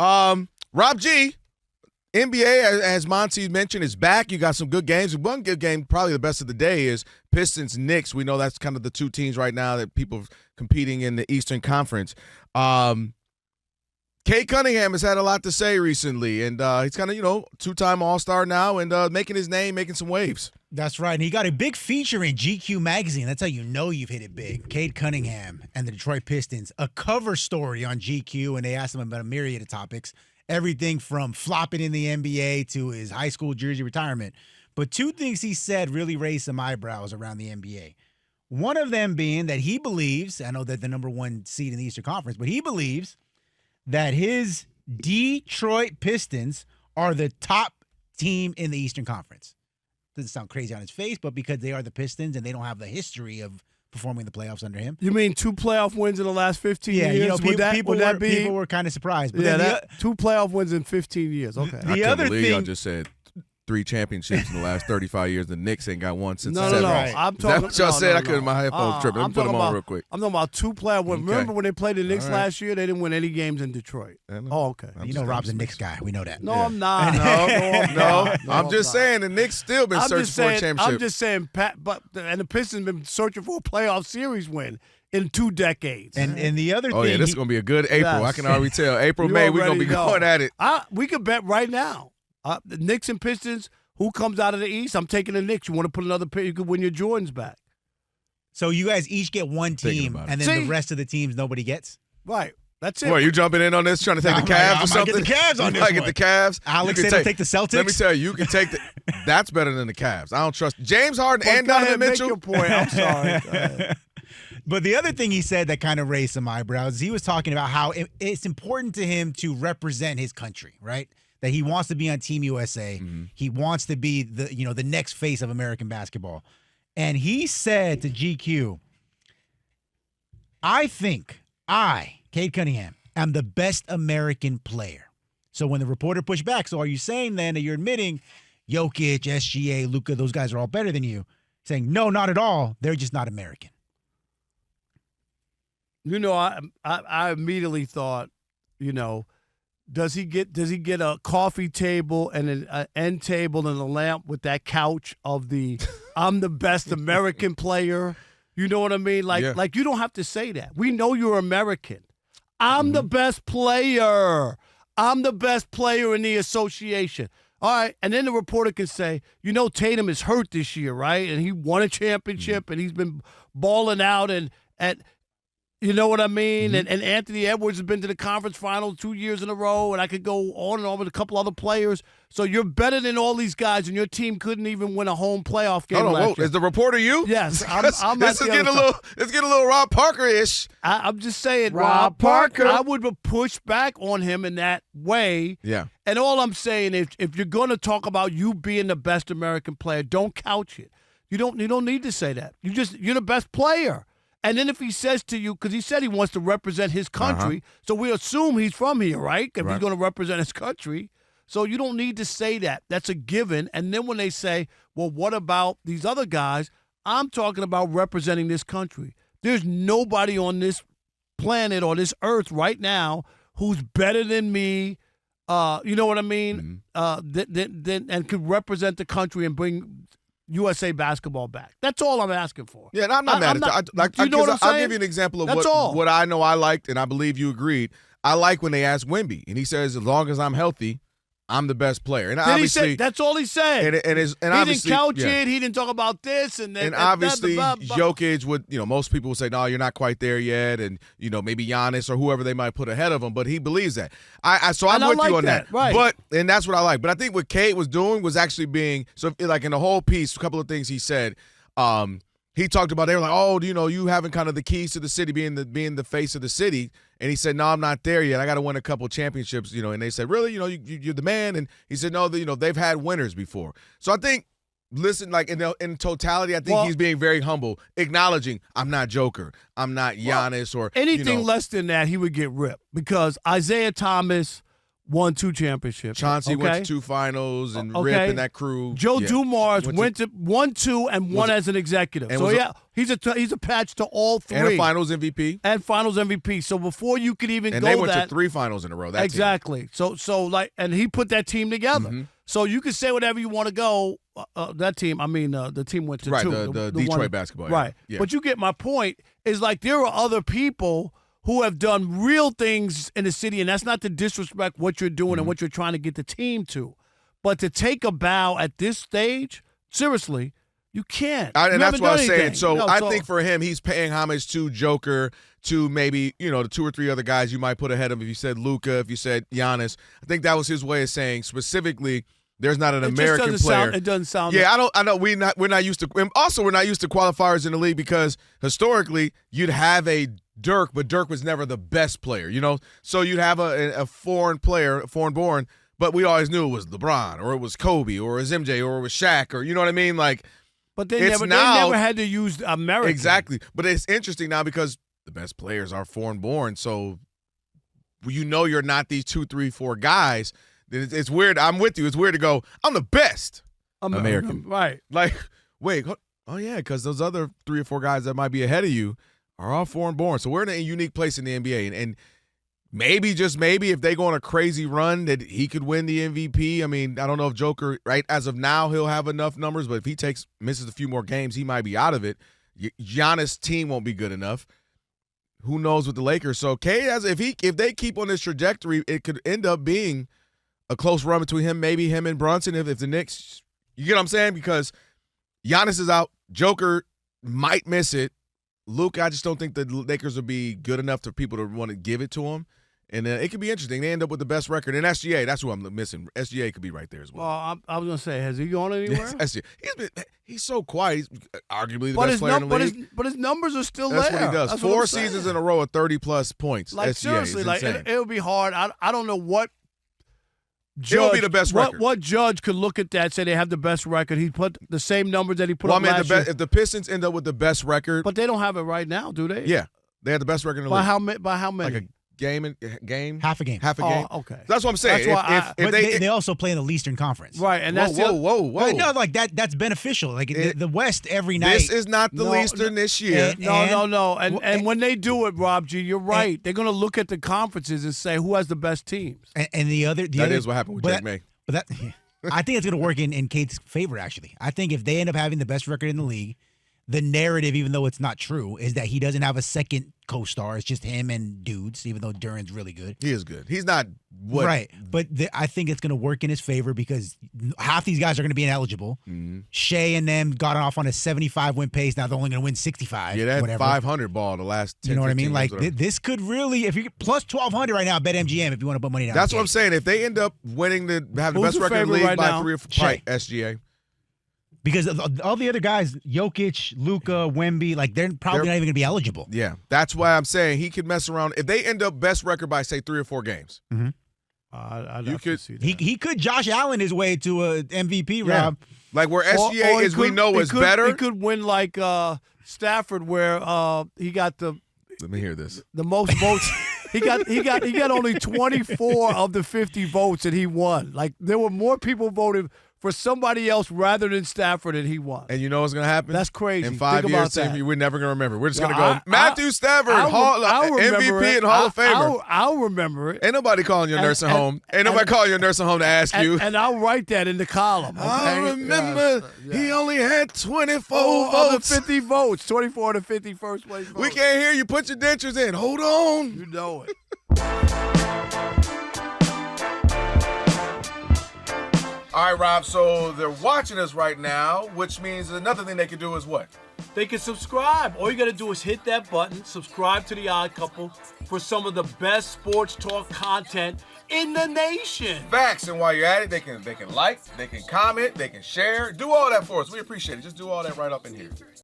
Rob G, NBA, as Monty mentioned, is back. You got some good games. One good game, probably the best of the day, is Pistons-Knicks. We know that's kind of the two teams right now that people competing in the Eastern Conference. Cade Cunningham has had a lot to say recently, and he's kind of, two-time All-Star now and making his name, making some waves. That's right, and he got a big feature in GQ magazine. That's how you know you've hit it big. Cade Cunningham and the Detroit Pistons, a cover story on GQ, and they asked him about a myriad of topics, everything from flopping in the NBA to his high school jersey retirement. But two things he said really raised some eyebrows around the NBA. One of them being that he believes, I know they're the number one seed in the Eastern Conference, but he believes that his Detroit Pistons are the top team in the Eastern Conference. Doesn't sound crazy on his face, but because they are the Pistons and they don't have the history of performing the playoffs under him. You mean 2 playoff wins in the last 15 years? Yeah, people were kind of surprised. But 2 playoff wins in 15 years. Okay. I can't believe y'all just said 3 championships in the last 35 years. The Knicks ain't got one since the 70s. No. Right. I'm Is that what y'all said? I couldn't. My headphones tripping. Let me put them on real quick. I'm talking about 2 playoff wins. Okay. Remember when they played the Knicks last year? They didn't win any games in Detroit. Oh, okay. Rob's a Knicks guy. We know that. No, I'm not. No, I'm just saying the Knicks still been searching for a championship. I'm just saying, and the Pistons been searching for a playoff series win in 2 decades. And the other thing. Oh, yeah, this is going to be a good April. Yes. I can already tell. April, May, we're going to be going at it. We could bet right now. The Knicks and Pistons, who comes out of the East? I'm taking the Knicks. You want to put another pick? You could win your Jordans back. So you guys each get one team, and then the rest of the teams nobody gets? Right. That's it. What, you jumping in on this, trying to take the Cavs or something? I might get the Cavs on this one. Get the Cavs. Alex said to take the Celtics. Let me tell you, you can take the – that's better than the Cavs. I don't trust – James Harden and Donovan Mitchell. Make your point. I'm sorry. But the other thing he said that kind of raised some eyebrows, he was talking about how it's important to him to represent his country, right? That he wants to be on Team USA. Mm-hmm. He wants to be the next face of American basketball. And he said to GQ, I think Cade Cunningham, am the best American player. So when the reporter pushed back, so are you saying then that you're admitting Jokic, SGA, Luka, those guys are all better than you? Saying, no, not at all. They're just not American. I immediately thought, does he get a coffee table and an end table and a lamp with that couch of the I'm the best American player? You know what I mean? Like you don't have to say that. We know you're American. I'm the best player. I'm the best player in the association. All right, and then the reporter can say, Tatum is hurt this year, right? And he won a championship and he's been balling out and you know what I mean? Mm-hmm. And Anthony Edwards has been to the conference finals 2 years in a row, and I could go on and on with a couple other players. So you're better than all these guys, and your team couldn't even win a home playoff game last year. Is the reporter you? Yes. Let's get a little Rob Parker-ish. I'm just saying, Rob Parker. I would push back on him in that way. Yeah. And all I'm saying is, if you're going to talk about you being the best American player, don't couch it. You don't need to say that. You're the best player. And then if he says to you, because he said he wants to represent his country, so we assume he's from here, right? If he's going to represent his country. So you don't need to say that. That's a given. And then when they say, well, what about these other guys? I'm talking about representing this country. There's nobody on this planet or this earth right now who's better than me, you know what I mean, and could represent the country and bring USA basketball back. That's all I'm asking for. Yeah, I'm not mad at that. You know what I'm saying? I'll give you an example of That's what I know I liked, and I believe you agreed. I like when they asked Wemby, and he says, as long as I'm healthy, I'm the best player. And obviously, that's all he said. And he didn't couch it. He didn't talk about this and then. And obviously, Jokic would, most people would say, no, you're not quite there yet, and maybe Giannis or whoever they might put ahead of him. But he believes that. So I'm with you on that. Right. And that's what I like. But I think what Cade was doing was actually being like in the whole piece. A couple of things he said. He talked about, they were like, oh, you having kind of the keys to the city, being the face of the city. And he said, no, I'm not there yet. I got to win a couple championships, And they said, really? You're the man? And he said, no, they've had winners before. So I think, listen, like in totality, I think he's being very humble, acknowledging I'm not Joker. I'm not Giannis or anything less than that, he would get ripped because Isaiah Thomas won 2 championships. Chauncey okay? went to 2 finals, and Okay. Rip and that crew. Joe yeah. Dumars won 2 and won as an executive. So he's a patch to all 3. And a finals MVP. And finals MVP. So before you could even And go they went that, to 3 finals in a row. That exactly. team. So like, and he put that team together. Mm-hmm. So you can say whatever you want to go. That team, I mean, the team went to Right, 2. the Detroit one, basketball. Right. Yeah. But you get my point. Is like there are other people who have done real things in the city, and that's not to disrespect what you're doing and what you're trying to get the team to. But to take a bow at this stage, seriously, you can't. And that's what I was saying. anything. So I think for him, he's paying homage to Joker, to maybe, the 2 or 3 other guys you might put ahead of him. If you said Luka, if you said Giannis, I think that was his way of saying specifically there's not an American player. It doesn't sound. Yeah, I know we're not used to. And also, we're not used to qualifiers in the league because historically you'd have a Dirk, but Dirk was never the best player. So you'd have a foreign player, foreign-born, but we always knew it was LeBron or it was Kobe or it was MJ or it was Shaq or you know what I mean, like. But they never had to use American. Exactly. But it's interesting now because the best players are foreign-born, so you're not these 2, 3, 4 guys. It's weird. I'm with you. It's weird to go, I'm the best American. Right. Like, wait, oh, yeah, because those other 3 or 4 guys that might be ahead of you are all foreign-born. So we're in a unique place in the NBA. And maybe, just maybe, if they go on a crazy run that he could win the MVP. I mean, I don't know if Joker, right, as of now, he'll have enough numbers. But if he misses a few more games, he might be out of it. Giannis' team won't be good enough. Who knows with the Lakers? So Cade, if they keep on this trajectory, it could end up being a close run between him and Brunson. If the Knicks, you get what I'm saying? Because Giannis is out. Joker might miss it. Luke, I just don't think the Lakers will be good enough for people to want to give it to him. And it could be interesting. They end up with the best record. And SGA, that's who I'm missing. SGA could be right there as well. Well, I was going to say, has he gone anywhere? Yes, SGA. He's so quiet. He's arguably the best player in the league. But his numbers are still that's there. What he does. That's 4 seasons in a row of 30-plus points. Like, SGA seriously, like it would be hard. I don't know what judge. It'll be the best record. What judge could look at that, say they have the best record? He put the same numbers that he put up last year. If the Pistons end up with the best record. But they don't have it right now, do they? Yeah. They have the best record in the league. By how many? Like a game? Half a game. Half a game. Oh, okay. That's what I'm saying. But they also play in the Eastern Conference. Right, and that's whoa. No, like that's beneficial. Like the West every night. This is not the Eastern this year. No. And when they do it, Rob G, you're right. They're going to look at the conferences and say who has the best teams. And the other is what happened with Jack May. But I think it's going to work in Cade's favor, actually. I think if they end up having the best record in the league, the narrative, even though it's not true, is that he doesn't have a second co-star. It's just him and dudes, even though Duran's really good. He is good. He's not what. Right. But I think it's going to work in his favor because half these guys are going to be ineligible. Mm-hmm. Shai and them got off on a 75-win pace. Now they're only going to win 65. Yeah, that 500 ball the last 10, you know what I mean? Like, whatever. this could really, if you get plus 1,200 right now, bet MGM if you want to put money down. That's what I'm saying. If they end up winning have the best record in the league by 3 or 4, SGA. Because all the other guys, Jokic, Luka, Wemby, like they're probably not even going to be eligible. Yeah, that's why I'm saying he could mess around. If they end up best record by, say, 3 or 4 games. Mm-hmm. You could see that. He could Josh Allen his way to a MVP, Rob. Like where SGA is, we know is better. He could win like Stafford, where he got the. Let me hear this. The most votes. He got only 24 of the 50 votes, and he won. Like there were more people voted for somebody else rather than Stafford, and he won. And you know what's going to happen? That's crazy. In 5 Think years, about that. we're never going to remember. We're just going to go, Matthew Stafford, MVP and Hall of Famer. I'll remember it. Ain't nobody calling your nursing home. Ain't nobody calling your nursing home to ask you. And I'll write that in the column. Okay? I remember he only had 24 of votes. the 50 votes. 24 to 50 first place votes. We can't hear you. Put your dentures in. Hold on. You know it. All right, Rob, so they're watching us right now, which means another thing they can do is what? They can subscribe. All you got to do is hit that button, subscribe to The Odd Couple for some of the best sports talk content in the nation. Facts, and while you're at it, they can like, they can comment, they can share. Do all that for us. We appreciate it. Just do all that right up in here.